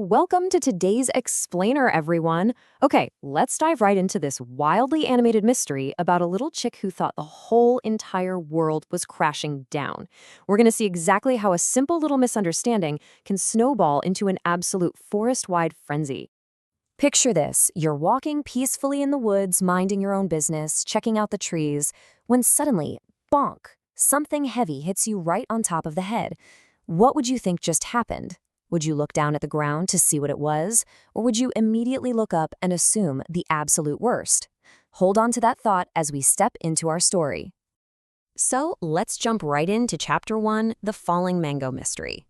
welcome to today's explainer, everyone. Okay, let's dive right into this wildly animated mystery about a little chick who thought the whole entire world was crashing down. We're going to see exactly how a simple little misunderstanding can snowball into an absolute forest-wide frenzy. Picture this. You're walking peacefully in the woods, minding your own business, checking out the trees, when suddenly, bonk, something heavy hits you right on top of the head. What would you think just happened? Would you look down at the ground to see what it was, or would you immediately look up and assume the absolute worst? Hold on to that thought as we step into our story. So let's jump right into Chapter 1, The Falling Mango Mystery.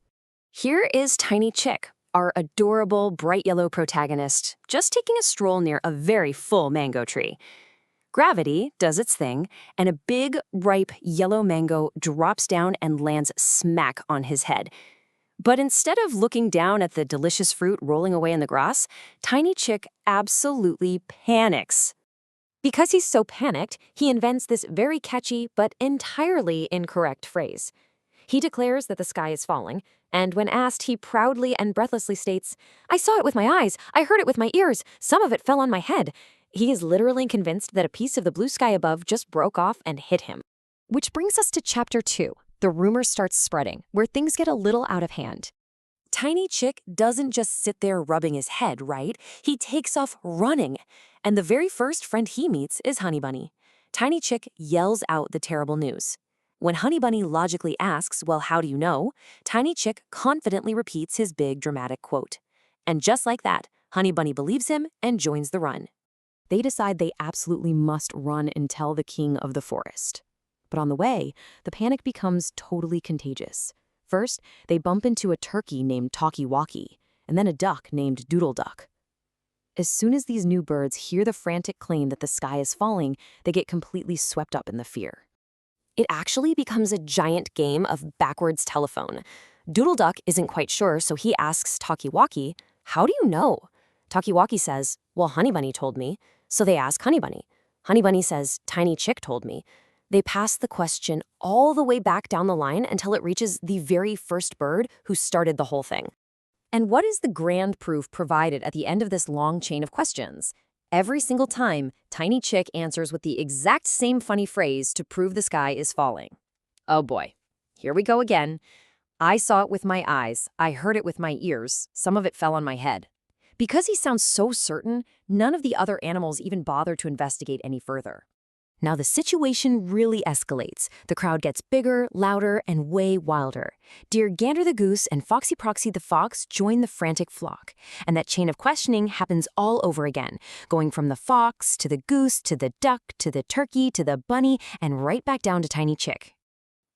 Here is Tiny Chick, our adorable, bright yellow protagonist, just taking a stroll near a very full mango tree. Gravity does its thing, and a big, ripe yellow mango drops down and lands smack on his head. But instead of looking down at the delicious fruit rolling away in the grass, Tiny Chick absolutely panics. Because he's so panicked, he invents this very catchy but entirely incorrect phrase. He declares that the sky is falling, and when asked, he proudly and breathlessly states, "I saw it with my eyes, I heard it with my ears, some of it fell on my head." He is literally convinced that a piece of the blue sky above just broke off and hit him. Which brings us to Chapter 2. The rumor starts spreading, where things get a little out of hand. Tiny Chick doesn't just sit there rubbing his head, right? He takes off running. And the very first friend he meets is Honey Bunny. Tiny Chick yells out the terrible news. When Honey Bunny logically asks, "Well, how do you know?" Tiny Chick confidently repeats his big dramatic quote. And just like that, Honey Bunny believes him and joins the run. They decide they absolutely must run and tell the king of the forest. But on the way, the panic becomes totally contagious. First, they bump into a turkey named Talkie-Walkie, and then a duck named Doodle Duck. As soon as these new birds hear the frantic claim that the sky is falling, they get completely swept up in the fear. It actually becomes a giant game of backwards telephone. Doodle Duck isn't quite sure, so he asks Talkie-Walkie, "How do you know?" Talkie-Walkie says, "Well, Honey Bunny told me." So they ask Honey Bunny. Honey Bunny says, "Tiny Chick told me." They pass the question all the way back down the line until it reaches the very first bird who started the whole thing. And what is the grand proof provided at the end of this long chain of questions? Every single time, Tiny Chick answers with the exact same funny phrase to prove the sky is falling. Oh boy, here we go again. "I saw it with my eyes, I heard it with my ears, some of it fell on my head." Because he sounds so certain, none of the other animals even bother to investigate any further. Now the situation really escalates. The crowd gets bigger, louder, and way wilder. Dear Gander the goose and Foxy Proxy the fox join the frantic flock. And that chain of questioning happens all over again, going from the fox to the goose to the duck to the turkey to the bunny and right back down to Tiny Chick.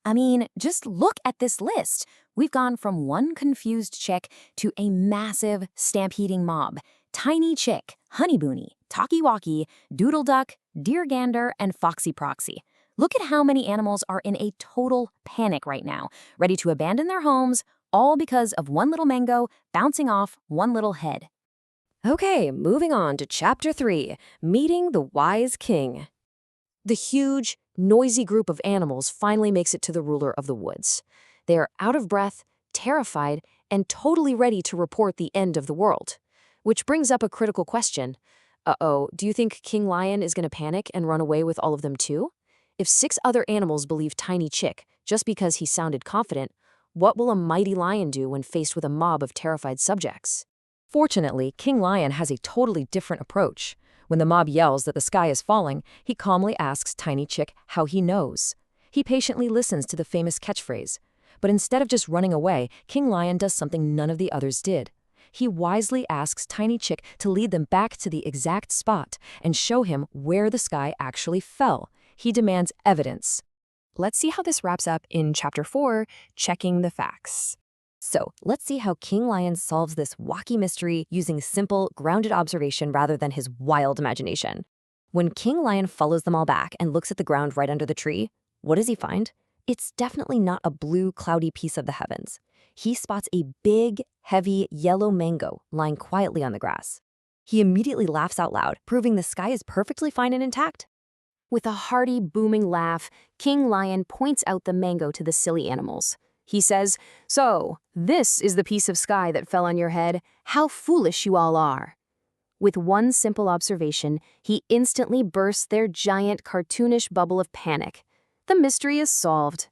I mean, just look at this list. We've gone from one confused chick to a massive stampeding mob. Tiny Chick, Honey Bunny, Talkie-Walkie, Doodle Duck, Dear Gander, and Foxy Proxy. Look at how many animals are in a total panic right now, ready to abandon their homes, all because of one little mango bouncing off one little head. Okay, moving on to Chapter 3, Meeting the Wise King. The huge, noisy group of animals finally makes it to the ruler of the woods. They are out of breath, terrified, and totally ready to report the end of the world. Which brings up a critical question. Do you think King Lion is going to panic and run away with all of them too? If 6 other animals believe Tiny Chick just because he sounded confident, what will a mighty lion do when faced with a mob of terrified subjects? Fortunately, King Lion has a totally different approach. When the mob yells that the sky is falling, he calmly asks Tiny Chick how he knows. He patiently listens to the famous catchphrase. But instead of just running away, King Lion does something none of the others did. He wisely asks Tiny Chick to lead them back to the exact spot and show him where the sky actually fell. He demands evidence. Let's see how this wraps up in Chapter 4, Checking the Facts. So, let's see how King Lion solves this wacky mystery using simple, grounded observation rather than his wild imagination. When King Lion follows them all back and looks at the ground right under the tree, what does he find? It's definitely not a blue, cloudy piece of the heavens. He spots a big, heavy, yellow mango lying quietly on the grass. He immediately laughs out loud, proving the sky is perfectly fine and intact. With a hearty, booming laugh, King Lion points out the mango to the silly animals. He says, "So, this is the piece of sky that fell on your head. How foolish you all are." With one simple observation, he instantly bursts their giant cartoonish bubble of panic. The mystery is solved.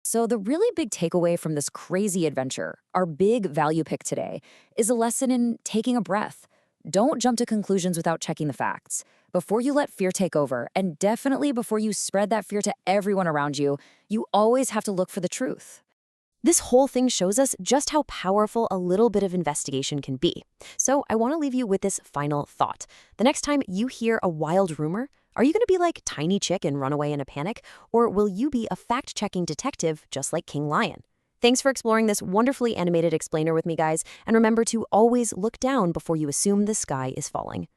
So the really big takeaway from this crazy adventure, our big value pick today, is a lesson in taking a breath. Don't jump to conclusions without checking the facts. Before you let fear take over, and definitely before you spread that fear to everyone around you, you always have to look for the truth. This whole thing shows us just how powerful a little bit of investigation can be. So I want to leave you with this final thought. The next time you hear a wild rumor, are you going to be like Tiny Chick and run away in a panic? Or will you be a fact-checking detective just like King Lion? Thanks for exploring this wonderfully animated explainer with me, guys. And remember to always look down before you assume the sky is falling.